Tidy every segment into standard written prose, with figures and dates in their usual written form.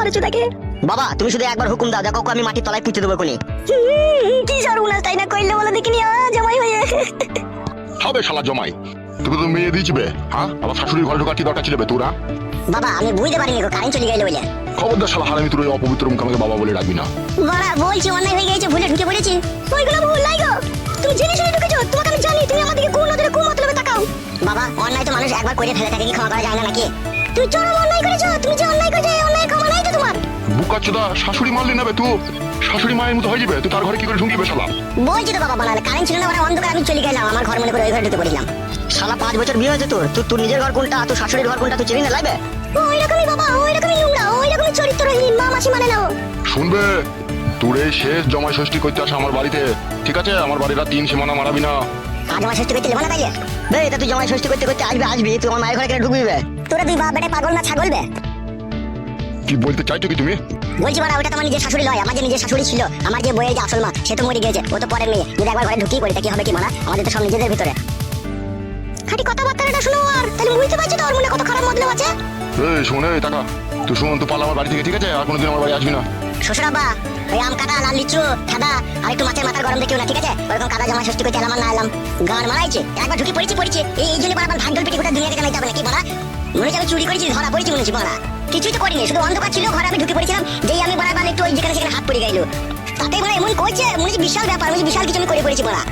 মারছো তাকে? বাবা তুমি শুধু একবার হুকুম দাও, দেখো আমি মাটির তলায় পুঁতে দেবো কোনি। কি সর্বনাশ তাই না কইলে বলো দেখিনি জামাই হয়ে। হবে শালা জমাই, তোকে তো মেয়ে দিয়েছিবে। হ্যাঁ, আমার শাশুড়ির ঘরে ঢোকার কি দরকার ছিল বে তোরা? বাবা আমি বুঝতে পারিনি গো, কারেন্ট চলে গেল বলে। খবরদার শালা হারামি, তোর ওই অপবিত্র মুখ আমাকে বাবা বলে ডাকবি না। বাড়া বলছি অন্যায় হয়ে গেছে, ভুলে ঢুকে পড়েছি। ওইগুলো ভুল নাই গো, তুমি জেনে শুনে ঢুকেছো, তোমাকে আমি জানি তুমি আমাদেরকে কোন নজরে কোন মতলবে তাকাও। বাবা অন্যায় তো মানুষ একবার করে ফেলে থাকে, কি ক্ষমা করা যায় না নাকি? তুই চরম অন্যায় করেছো, তুমি যে অন্যায় করেছো এই অন্যায় ক্ষমা নাই তো তোমার। বুকাচ্চোদা, শাশুড়ি মারলি না বে তুই? শাশুড়ি মায়ের মতো হয়ে যাবে তুই, তার ঘরে কি করে ঢুকলি বে শালা? বলছি তো বাবা বানালে কারেন্ট ছিল না, মানে অন্ধকার আমি চলে গেলাম, আমার ঘর মনে করে ওই ঘরে ঢুকে পড়লাম। শালা 5 বছর বিয়ে হয়েছে তোর, তোর নিজের ঘর কোনটা, তোর শাশুড়ির ঘর কোনটা তুই চিনি না লাগবে? ওই রকমই বাবা, ওই রকমই নোংরা, ওই রকমই চরিত্রহীন, মা মাসি মানে না ও। শুনবে, তোর এই শেষ জমাই ষষ্ঠী করতে আসা আমার বাড়িতে, ঠিক আছে? আমার বাড়িটা 3 সীমানা মারাবি না। আজ আমার ষষ্ঠী করতে না তাইলে বে এটা তুই জামাই ষষ্ঠী করতে করতে আসবি, তুই আমার মায়ের ঘরে কেন ঢুকবি বে? তোরা দুই বাপ বেটা পাগল না ছাগল বে? কি বলতে চাইছো কি তুমি? বলছি বাড়া ওটা তো আমার নিজের শাশুড়ি লয়, আমার যে নিজের শাশুড়ি ছিল, আমার যে বইয়ের যে আসল মা, সে তো মরে গেছে, ও তো পরের মেয়ে। যদি একবার ঘরে ঢুকিয়ে পড়ি তা কি হবে কি মারা? আমাদের তো সব নিজেদের ভিতরে। খাটি কথাবার্তাটা শুনো, আর তাহলে বুঝতে পারছো তো ওর মনে কত খারাপ মতলব আছে। এই শোনে টাকা, তুই শোন, তুই পালা আমার বাড়ি থেকে, ঠিক আছে? আর কোনোদিন আমার বাড়ি আসবি না। শ্বশুর আব্বা, ওই আম কাটা, লাল লিচু, সাদা আর একটু মাছের মাথার গরম দেখিও না, ঠিক আছে? ওরকম কাদা জামা ষষ্ঠী করতে এলাম আর না এলাম, গান মারাইছে। একবার ঢুকি পড়েছি এই জন্য বারবার ভাগ্যল পেটে গোটা দুনিয়াকে জানাইতে হবে নাকি বলা? মনে হচ্ছে আমি চুরি করেছি, ধরা পড়েছি মনে হচ্ছে বলা। কিছুই তো করিনি, শুধু অন্ধকার ছিল, ঘরে আমি ঢুকে পড়েছিলাম, যেই আমি বারবার একটু ওই যেখানে সেখানে হাত পড়ে গেল, তাতে মানে এমন করছে মনে হচ্ছে বিশাল ব্যাপার, মনে হচ্ছে বিশাল কিছু আমি করে পড়েছি বলা।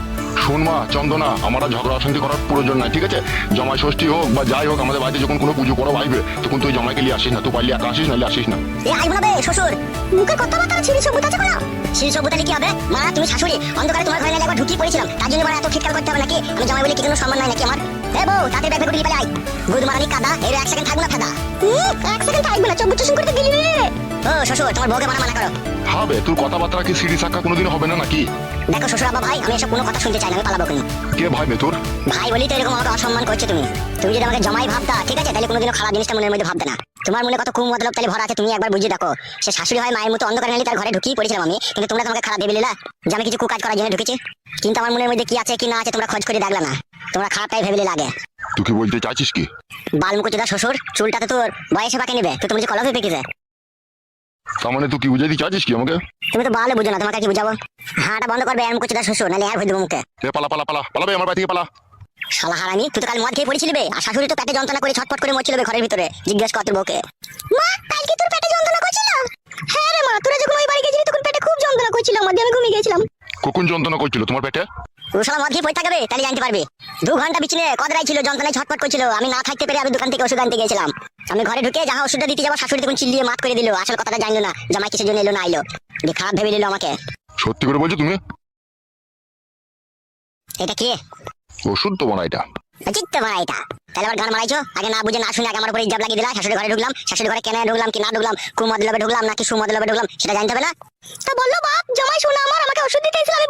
শোন মা চন্দনা, আমার আর ঝগড়া অশান্তি করার প্রয়োজন নাই, ঠিক আছে? জমাই ষষ্ঠী হোক বা যাই হোক, আমাদের বাড়িতে যখন কোনো পুজো করো আসবে, তখন তুই জামাইকে নিয়ে আসিস না। তুই পারলে একা আসিস, নাহলে আসিস না। এ আইব না বে শ্বশুর, মুখে কথাবার্তা ছিল সবুত আছে কোনো? সেই সবুতালি কি হবে মা? তুমি শাশুড়ি, অন্ধকারে তোমার ঘরে না একবার ঢুকিয়ে পড়েছিলাম, তার জন্য মানে এত খিটকাল করতে হবে নাকি? আমি জামাই বলে কি কোনো সম্মান নাই নাকি আমার? এ বউ তাতে ব্যাগ করে পালাই গুদ মারানি কাদা, এর 1 সেকেন্ড থাকবো না ফাদা। 1 সেকেন্ড থাকবে না, চব্বুচ করতে গেলি রে। ও শ্বশুর, তোমার বউকে মানা করো। হবে তোর কথাবার্তা কি সিঁড়ি চাকা কোনোদিন হবে না নাকি? দেখো শ্বশুর আব্বা ভাই, আমি এসব কোনো কথা শুনতে চাই না, আমি পালাবো কেন? কে ভাই বে তোর? ভাই বলি তো এরকম আমাকে অসম্মান করছো তুমি। তুমি যদি আমাকে জামাই ভাবতা, ঠিক আছে, তাহলে কোনোদিনও খারাপ জিনিসটা মনের মধ্যে ভাবতে না। তোমার মনে কত কুম মতলব তাহলে ভরা আছে, তুমি একবার বুঝিয়ে দেখো। সে শাশুড়ি হয় মায়ের মতো, অন্ধকারে নালি তার ঘরে ঢুকিয়ে পড়েছিলাম আমি, কিন্তু তোমরা তোমাকে খারাপ ভেবে নিলা যে আমি কিছু কুকাজ করার জন্য ঢুকেছি। কিন্তু আমার মনের মধ্যে কি আছে কি না আছে তোমরা খোঁজ করে দেখলা না, তোমরা খারাপটাই ভেবে লাগে। তুই কি বলতে চাইছিস কি? বালমুকুচুদা শ্বশুর, চুলটা তো তোর বয়সে পাকে নেবে, তো তুমি যে কলফে পেকেছে। তার মানে তুই কি বুঝাইতে চাইছিস কি আমাকে? তুমি তো ভালো বুঝো না, তোমাকে কি বুঝাবো? হাঁটা বন্ধ করবে মুকুচুদা শ্বশুর, নাহলে আর হয়ে দেবো মুখে। এ পালা পালা পালা পালাবে আমার বাড়ি থেকে পালা। শালা হারামি, তুই তো কাল মদ খেয়ে পড়েছিলি বে, আর শাশুড়ি তো পেটে যন্ত্রণা করে ছটফট করে মরছিল বে ঘরের ভিতরে। জিজ্ঞেস কর তোর বউকে। মা কালকে তোর পেটে যন্ত্রণা করছিল? হ্যাঁ রে মা, তোরা যখন ওই বাড়ি গেছিলি তখন পেটে খুব যন্ত্রণা করছিল, মধ্যে আমি ঘুমিয়ে গেছিলাম। কখন যন্ত্রণা করছিল তোমার পেটে? ও শালা মদ খেয়ে পড়ে থাকবে, তাহলে জানতে পারবি। 2 ঘন্টা বিছানে কদরাই ছিল, যন্ত্রণায় ছটফট করছিল, আমি না থাকতে পেরে আমি দোকান থেকে ওষুধ আনতে গেছিলাম। আমি ঘরে ঢুকে যাহা ওষুধটা দিতে যাবো, শাশুড়ি তখন চিল্লিয়ে মাত করে দিল, আসল কথাটা জানলো না, জামাই কিসের জন্য এলো না এলো, দিয়ে খারাপ ভেবে নিল আমাকে। সত্যি করে বলছো তুমি? এটা কি ওষুধ তো বানা এটা? চিত্তে মারা এটা, তাহলে আবার গান মারাইছো? আগে না বুঝে না শুনে আগে আমার উপরে ইজাব লাগিয়ে দিলা। শাশুড়ি ঘরে ঢুকলাম, শাশুড়ি ঘরে কেন ঢুকলাম কি না ঢুকলাম, কুমদলবে ঢুকলাম নাকি সুমদলবে ঢুকলাম, সেটা জানতে হবে না? তা বললো বাপ জামাই শোনা আমার, আমাকে ওষুধ দিতে এসেছিল, আমি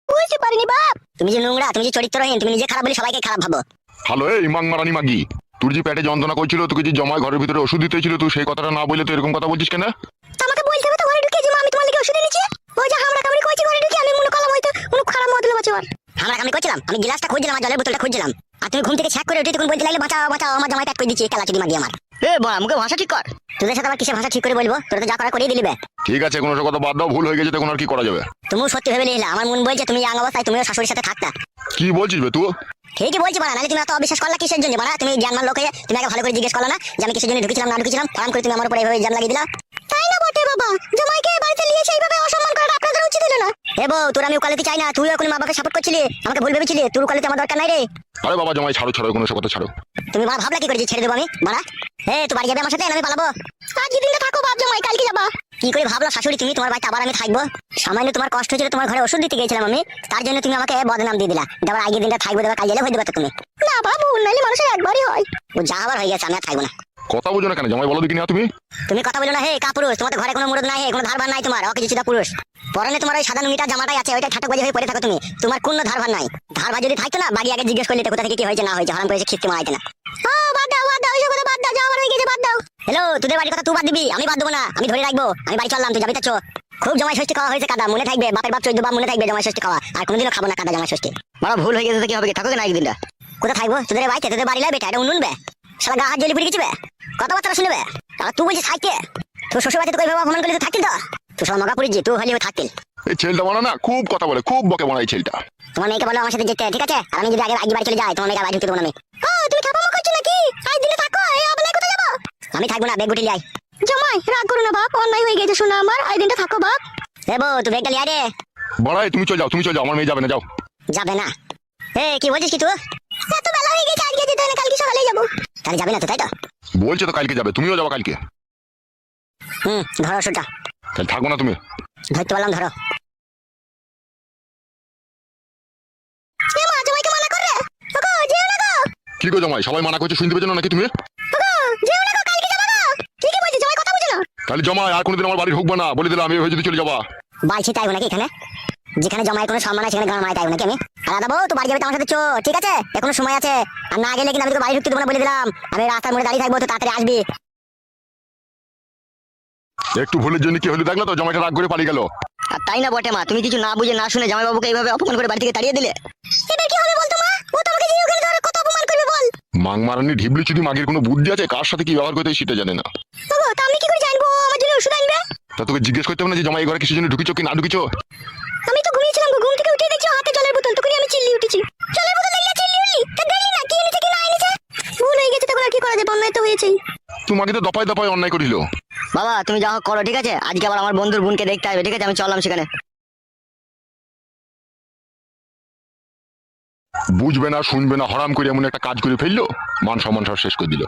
বুঝতে পারিনি বাপ। তুমি যে নোংরা, তুমি যে চরিত্রহীন, তুমি নিজে খারাপ বলে সবাইকে খারাপ ভাবো। হ্যালো এই মাং মারানি মাগি, তোর যে পেটে যন্ত্রণা করছিল, তোকে যে জমায় ঘরের ভিতরে ওষুধ দিতে ছিল, তুই সেই কথাটা না বলে তুই এরকম কথা বলছিস কেন? তা আমাকে বলতে হবে তো ঘরে ঢুকে যে মা আমি তোমার লাগি ওষুধ এনেছি। ওই যে হামড়া কামড়ি কইছি ঘরে ঢুকে, আমি মনে করলাম হয়তো কোনো খারাপ মতলব আছে ওর। হামড়া কামড়ি করছিলাম, আমি গ্লাসটা খুঁজছিলাম আর জলের বোতলটা খুঁজছিলাম, আর তুমি ঘুম থেকে ছ্যাক করে উঠে তখন বলতে লাগলে বাঁচাও বাঁচাও, আমার জামাই পেট করে দিচ্ছি, কালাচুরি মাগি আমার। এ বড়া মুখে ভাষা ঠিক কর। তোদের সাথে আবার কিসের ভাষা ঠিক করে বলবো? তোরা তো যা করা করিয়ে দিলিবে। ঠিক আছে, কোনো কথা বাদ দাও, ভুল হয়ে গেছে, তখন আর কি করা যাবে? তুমিও সত্যি ভেবে নিলে, আমার মন বলছে তুমি ইয়াং অবস্থায় তুমিও শাশুড়ির সাথে থাকতা। কি বলছিস বে তুই? ঠিকই বলছি বাড়া, নাহলে তুমি এত অবিশ্বাস করলা কিসের জন্য বাড়া? তুমি জ্ঞানমান লোক হয়ে তুমি আগে ভালো করে জিজ্ঞেস করলা না যে আমি কিসের জন্য ঢুকেছিলাম না ঢুকেছিলাম, ফার্ম করে তুমি আমার উপরে এইভাবে জাম লাগিয়ে দিলা। তাই না বটে বাবা, জামাইকে বাড়িতে নিয়ে সেইভাবে অসম্মান করাটা আপনাদের উচিত ছিল না। এ বউ, তোর আমি উকালতি চাই না, তুইও এখন মা বাবাকে সাপোর্ট করছিলি, আমাকে ভুল ভেবেছিলি, তোর উকালতি আমার দরকার নাই রে। আরে বাবা জমাই ছাড়ো ছাড়ো, কোনো সব কথা ছাড়ো। তুমি বাড়া ভাবলা কি করে যে ছেড়ে দেবো আমি বাড়া? তো বাড়ি যাবে আমার সাথে, আমি পালাবো? আজকে দিনটা থাকো বাপ জামাই, কালকে যাবা। কি করে ভাবলা শাশুড়ি তুমি তোমার বাড়িতে আবার আমি থাকবো? সামান্য তোমার কষ্ট হয়েছিল, তোমার ঘরে ওষুধ দিতে গেছিলাম আমি, তার জন্য তুমি আমাকে বদনাম দিয়ে দিলা। দেবার আগে দিনটা থাকবো, দেবার কাল গেলে হয়ে দেবে তো তুমি। না বাবু, নাইলে মানুষের একবারই হয়, ও যা আবার হয়ে গেছে, আমি আর থাকবো না। কথা বুঝো না কেন জামাই, বলো দেখি না তুমি? তুমি কথা বলো না হে কাপুরুষ, তোমার ঘরে কোনো মুরদ নাই, কোনো ধারবার নাই তোমার, অকিছু চিতা পুরুষ। পরনে তোমার ওই সাদা নুঙ্গিটা জামাটাই আছে, ওইটা ঠাটক বাজে হয়ে পড়ে থাকো তুমি, তোমার কোনো ধারবার নাই। ধারবার যদি থাকতো না বাড়ি আগে জিজ্ঞেস করলে কোথা থেকে কি হয়েছে না হয়েছে, হারাম করেছে খিস্তি মারাইতে না। ও বাদ দাও বাদ দাও, ওইসব কথা বাদ দাও, যা আমার হয়ে গেছে বাদ দাও। হ্যালো, তোদের বাড়ির কথা তুই বাদ দিবি, আমি বাদ দেবো না, আমি ধরে রাখবো। আমি বাড়ি চললাম, তুই যাবি তো চো। খুব জামাই ষষ্ঠী খাওয়া হয়েছে কাদা, মনে থাকবে, বাপের বাপ 14 বাপ মনে থাকবে জামাই ষষ্ঠী খাওয়া, আর কোনোদিনও খাবো না কাদা জামাই ষষ্ঠী। বড়া ভুল হয়ে গেছে, কি হবে? থাকো না একদিনটা। কোথা থাকবো? তোদের বাড়িতে, তোদের বাড়ি লাই বেটা, এটা উনুন বে, শালা গা হাত জ্বলি পড়ে গেছে বে, কথাবার্তা শুনবে। আর তুই বলছিস খাইতে, তোর শ্বশুর বাড়িতে তোকে এইভাবে অপমান করলে তুই থাকতিল তো? তুই সব মগা পুরি তুই হলেও থাকতিল। এই ছেলেটা বলো না, খুব কথা বলে, খুব বকে বলা এই ছেলেটা। তোমার মেয়েকে বলো আমার সাথে যেতে, ঠিক আছে? আর আমি যদি আগে বাড়ি চলে যাই, তোমার মেয়েকে বাড়ি ঢুকতে দেবো না আমি। ও তুমি খাপামো করছো নাকি? আজ দিনে থাকো, এই অবলায় কোথায় যাবো? আমি থাকবো না, বেগ গুটি লিয়ে আয়। জামাই রাগ করো না বাপ, অন্যায় হয়ে গেছে শোনা আমার, আজ দিনটা থাকো বাপ। এ বউ তুই বেগটা লিয়ে আয় রে। বড়াই তুমি চলে যাও, তুমি চলে যাও, আমার মেয়ে যাবে না, যাও। যাবে না? এ কি বলছিস কি তুই? এত বেলা হয়ে গেছে, আজকে যেতে না, কালকে সকালে যাবো। তাহলে যাবে না তো, তাই তো? বলছে তো কালকে যাবে, তুমিও যাবো কালকে। ধরো ওষুধটা। তাহলে থাকবো না তুমি? ধরতে পারলাম, ধরো। এ মা, জামাইকে মানা কর রে। ওগো যেও না গো। কি গো জামাই, সবাই মানা করছে, শুনতে পেছো না নাকি তুমি? ওগো যেও না গো, কালকে যাবো গো। কি কি বলছিস, জামাই কথা বুঝে না? তাহলে জামাই আর কোনোদিন আমার বাড়ি ঢুকবে না, বলে দিলাম, আমি হয়ে যদি চলে যাবা। বাইছে তাইবো নাকি এখানে? যেখানে জমায় কোনো সম্মান আছে সেখানে গান মারাই তাইবো নাকি আমি? আলাদা বউ তো বাড়ি যাবে তো আমার সাথে চো, ঠিক আছে? এখনো সময় আছে। আর না গেলে কিন্তু আমি তোকে বাড়ি ঢুকতে দেবো না বলে দিলাম। আমি রাস্তার মোড়ে দাঁড়িয়ে থাকবো, তো তাড়াতাড়ি আসবি। একটু ভুলের জন্য কি হলো দেখলো তো, জামাইটা রাগ করে পালিয়ে গেল। আর তাই না বটে মা, তুমি কিছু না বুঝে না শুনে জামাইবাবুকে এইভাবে অপমান করে বাড়ি থেকে তাড়িয়ে দিলে। এবার কি হবে বলতো মা? ও তো আমাকে যে ওখানে ধরে কত অপমান করবে বল। মাং মারানি ঢিবলি চুদি মাগের কোনো বুদ্ধি আছে, কার সাথে কি ব্যবহার করতে হয় সেটা জানে না। ওগো তা আমি কি করে জানবো আমার জন্য ওষুধ আনবে? তা তোকে জিজ্ঞেস করতে হবে না যে জামাই এই ঘরে কিসের জন্য ঢুকিছো কি না ঢুকিছো? আমি তো ঘুমিয়েছিলাম গো, ঘুম থেকে উঠে দেখছি ও হাতে জলের বোতল, তখনই আমি চিল্লি উঠেছি। জলের বোতল দেখলে চিল্লি উঠলি? তা দেখলি না কি এনেছে কি না এনেছে? ভুল হয়ে গেছে, তখন আর কি করা যাবে, অন্যায় তো হয়েছেই। তোমাকে তো দপায় দপায় অন্যায় করিল। বাবা তুমি যা হোক করো, ঠিক আছে? আজকে আবার আমার বন্ধুর বোনকে দেখতে আসবে, ঠিক আছে? আমি চললাম সেখানে। বুঝবে না শুনবে না, হরাম করে এমন একটা কাজ করে ফেললো, মান সম্মান সব শেষ করে দিল।